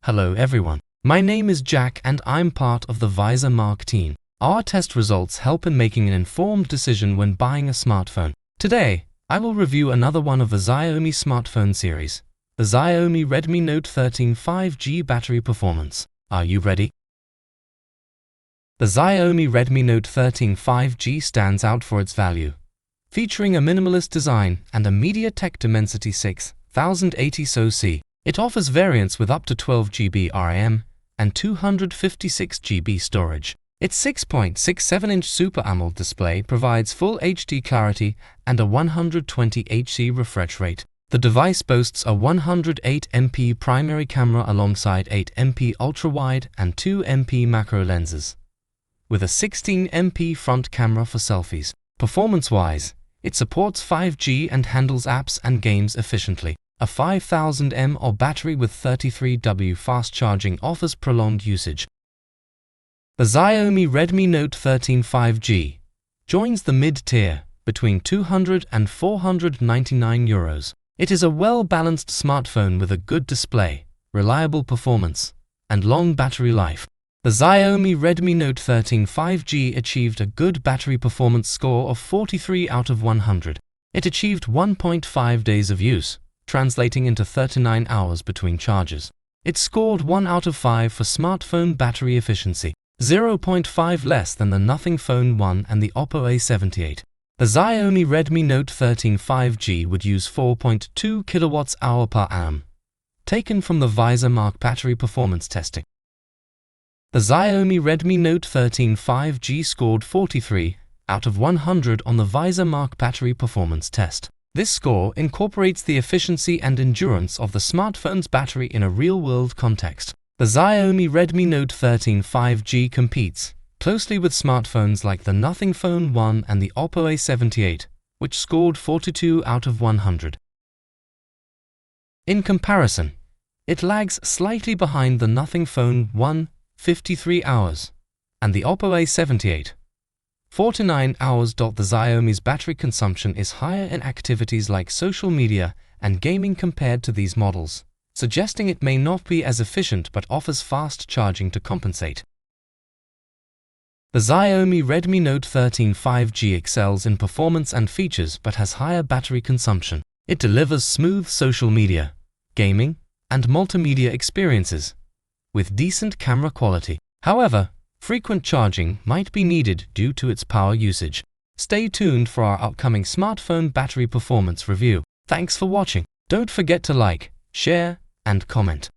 Hello everyone, my name is Jack and I'm part of the Visor Mark team. Our test results help in making an informed decision when buying a smartphone. Today, I will review another one of the Xiaomi smartphone series, the Xiaomi Redmi Note 13 5G battery performance. Are you ready? The Xiaomi Redmi Note 13 5G stands out for its value. Featuring a minimalist design and a MediaTek Dimensity 6080 SoC, it offers variants with up to 12 GB RAM and 256 GB storage. Its 6.67-inch Super AMOLED display provides full HD clarity and a 120 Hz refresh rate. The device boasts a 108MP primary camera alongside 8MP ultra-wide and 2MP macro lenses, with a 16MP front camera for selfies. Performance-wise, it supports 5G and handles apps and games efficiently. A 5000 mAh battery with 33W fast charging offers prolonged usage. The Xiaomi Redmi Note 13 5G joins the mid-tier between €200 and €499. It is a well-balanced smartphone with a good display, reliable performance, and long battery life. The Xiaomi Redmi Note 13 5G achieved a good battery performance score of 43 out of 100. It achieved 1.5 days of use, translating into 39 hours between charges. It scored 1 out of 5 for smartphone battery efficiency, 0.5 less than the Nothing Phone 1 and the Oppo A78. The Xiaomi Redmi Note 13 5G would use 4.2 kWh per AM, taken from the Visor Mark battery performance testing. The Xiaomi Redmi Note 13 5G scored 43 out of 100 on the Visor Mark battery performance test. This score incorporates the efficiency and endurance of the smartphone's battery in a real-world context. The Xiaomi Redmi Note 13 5G competes closely with smartphones like the Nothing Phone 1 and the Oppo A78, which scored 42 out of 100. In comparison, it lags slightly behind the Nothing Phone 1, 53 hours, and the Oppo A78, 49 hours. The Xiaomi's battery consumption is higher in activities like social media and gaming compared to these models, suggesting it may not be as efficient but offers fast charging to compensate. The Xiaomi Redmi Note 13 5G excels in performance and features but has higher battery consumption. It delivers smooth social media, gaming, and multimedia experiences with decent camera quality. However, frequent charging might be needed due to its power usage. Stay tuned for our upcoming smartphone battery performance review. Thanks for watching. Don't forget to like, share, and comment.